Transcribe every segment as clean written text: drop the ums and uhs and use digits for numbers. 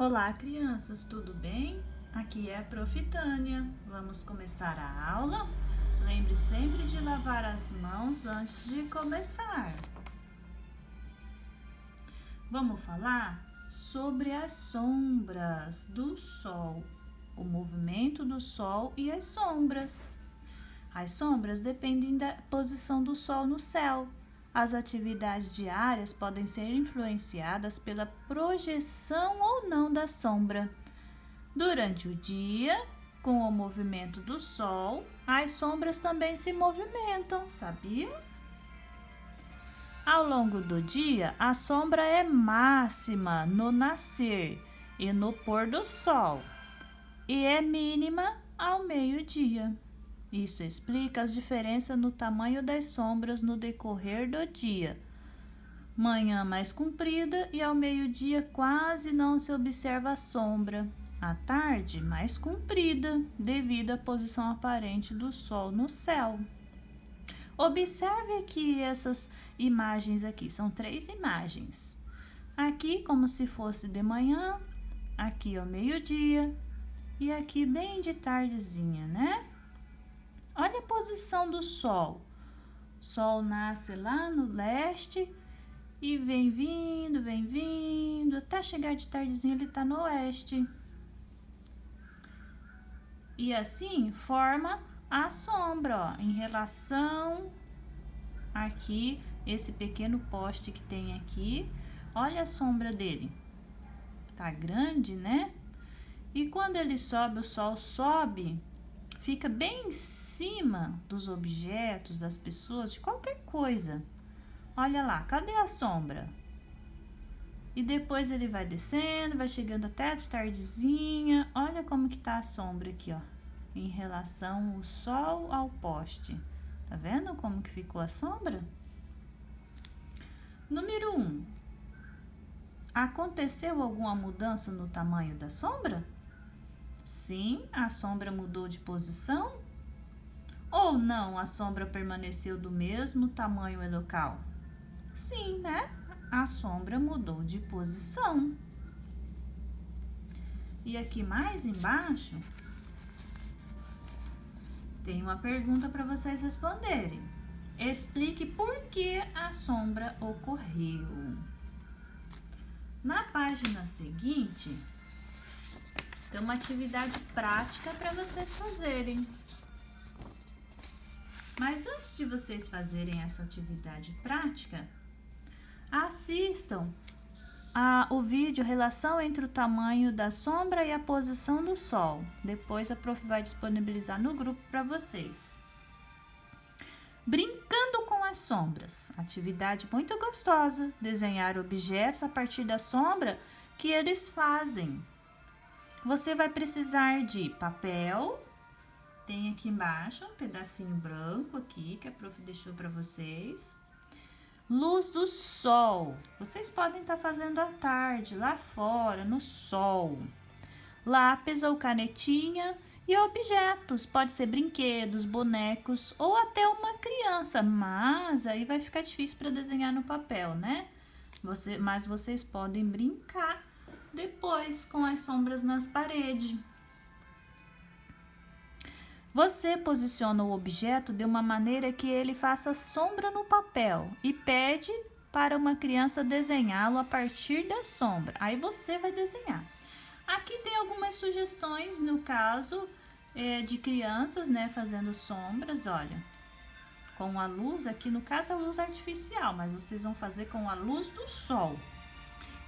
Olá, crianças, tudo bem? Aqui é a Prof. Tânia. Vamos começar a aula? Lembre sempre de lavar as mãos antes de começar. Vamos falar sobre as sombras do Sol, o movimento do Sol e as sombras. As sombras dependem da posição do Sol no céu. As atividades diárias podem ser influenciadas pela projeção ou não da sombra. Durante o dia, com o movimento do Sol, as sombras também se movimentam, sabia? Ao longo do dia, a sombra é máxima no nascer e no pôr do Sol, e é mínima ao meio-dia. Isso explica as diferenças no tamanho das sombras no decorrer do dia. Manhã mais comprida e ao meio-dia quase não se observa a sombra. À tarde, mais comprida, devido à posição aparente do Sol no céu. Observe aqui essas imagens aqui, são 3 imagens. Aqui como se fosse de manhã, aqui ao meio-dia e aqui bem de tardezinha, né? Olha a posição do Sol. O Sol nasce lá no leste e vem vindo, até chegar de tardezinha ele está no oeste. E assim forma a sombra, ó, em relação aqui, esse pequeno poste que tem aqui. Olha a sombra dele. Tá grande, né? E quando ele sobe, o Sol sobe, fica bem em cima dos objetos, das pessoas, de qualquer coisa. Olha lá, cadê a sombra? E depois ele vai descendo, vai chegando até de tardezinha. Olha como que tá a sombra aqui, ó, em relação o Sol ao poste. Tá vendo como que ficou a sombra? Número 1. Aconteceu alguma mudança no tamanho da sombra? Sim, a sombra mudou de posição? Ou não, a sombra permaneceu do mesmo tamanho e local? Sim, né? A sombra mudou de posição. E aqui mais embaixo, tem uma pergunta para vocês responderem. Explique por que a sombra ocorreu. Na página seguinte, tem uma atividade prática para vocês fazerem. Mas antes de vocês fazerem essa atividade prática, assistam o vídeo Relação entre o tamanho da sombra e a posição do Sol. Depois a prof vai disponibilizar no grupo para vocês. Brincando com as sombras. Atividade muito gostosa. Desenhar objetos a partir da sombra que eles fazem. Você vai precisar de papel. Tem aqui embaixo um pedacinho branco aqui que a prof deixou para vocês. Luz do sol. Vocês podem estar fazendo à tarde, lá fora, no sol. Lápis ou canetinha e objetos. Pode ser brinquedos, bonecos ou até uma criança. Mas aí vai ficar difícil para desenhar no papel, né? Mas vocês podem brincar depois com as sombras nas paredes. Você posiciona o objeto de uma maneira que ele faça sombra no papel e pede para uma criança desenhá-lo a partir da sombra. Aí você vai desenhar. Aqui tem algumas sugestões no caso de crianças, né, fazendo sombras, olha. Com a luz, aqui no caso a luz artificial, mas vocês vão fazer com a luz do sol.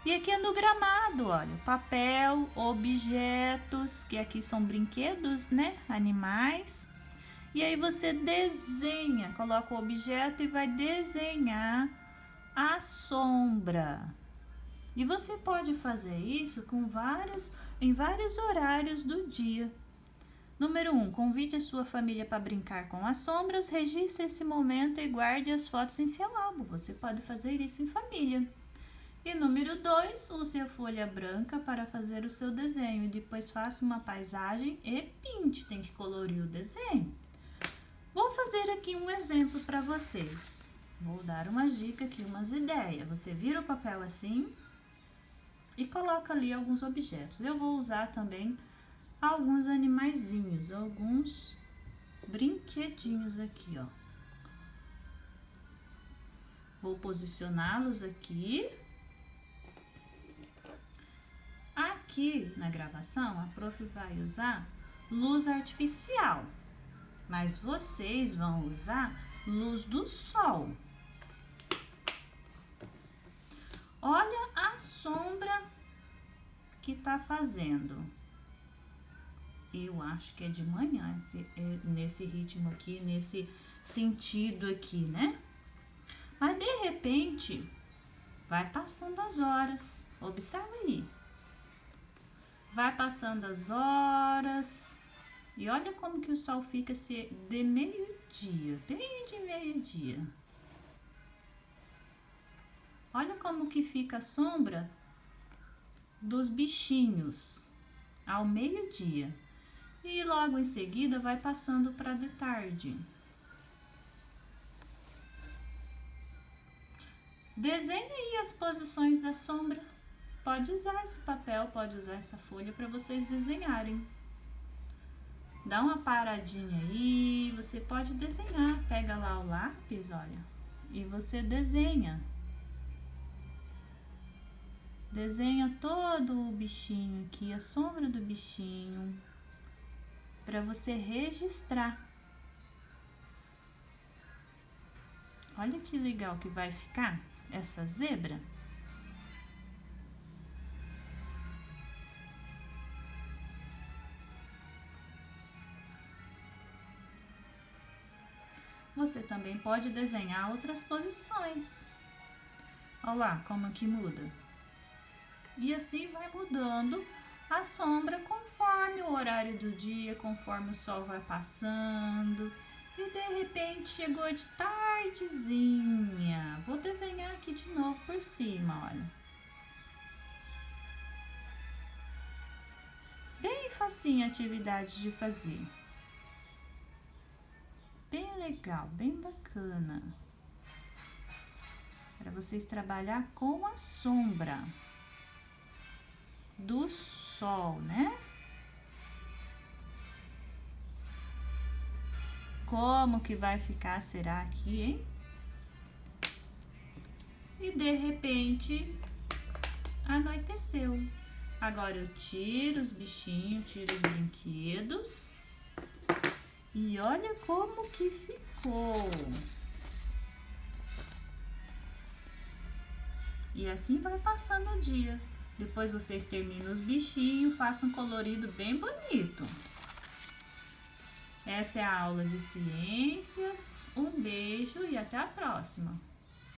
E aqui é no gramado, olha, papel, objetos, que aqui são brinquedos, né, animais. E aí você desenha, coloca o objeto e vai desenhar a sombra. E você pode fazer isso em vários horários do dia. Número 1, convide a sua família para brincar com as sombras, registre esse momento e guarde as fotos em seu álbum. Você pode fazer isso em família. E número 2, use a folha branca para fazer o seu desenho e depois faça uma paisagem e pinte, tem que colorir o desenho. Vou fazer aqui um exemplo para vocês. Vou dar uma dica aqui, umas ideias. Você vira o papel assim e coloca ali alguns objetos. Eu vou usar também alguns animaizinhos, alguns brinquedinhos aqui, ó. Vou posicioná-los aqui. Aqui na gravação, a prof vai usar luz artificial, mas vocês vão usar luz do sol. Olha a sombra que tá fazendo. Eu acho que é de manhã, nesse ritmo aqui, nesse sentido aqui, né? Mas de repente, vai passando as horas. Observa aí. Vai passando as horas. E olha como que o sol fica de meio-dia, bem de meio-dia. Olha como que fica a sombra dos bichinhos ao meio-dia. E logo em seguida vai passando para de tarde. Desenhe aí as posições da sombra. Pode usar esse papel, pode usar essa folha para vocês desenharem. Dá uma paradinha aí, você pode desenhar. Pega lá o lápis, olha, e você desenha. Desenha todo o bichinho aqui, a sombra do bichinho, para você registrar. Olha que legal que vai ficar essa zebra. Você também pode desenhar outras posições. Olha lá como que muda. E assim vai mudando a sombra conforme o horário do dia, conforme o sol vai passando. E de repente chegou de tardezinha. Vou desenhar aqui de novo por cima, olha. Bem facinho a atividade de fazer. Bem legal, bem bacana. Para vocês trabalhar com a sombra do sol, né? Como que vai ficar, será aqui, hein? E de repente, anoiteceu. Agora eu tiro os bichinhos, tiro os brinquedos. E olha como que ficou. E assim vai passando o dia. Depois vocês terminam os bichinhos, façam um colorido bem bonito. Essa é a aula de ciências. Um beijo e até a próxima.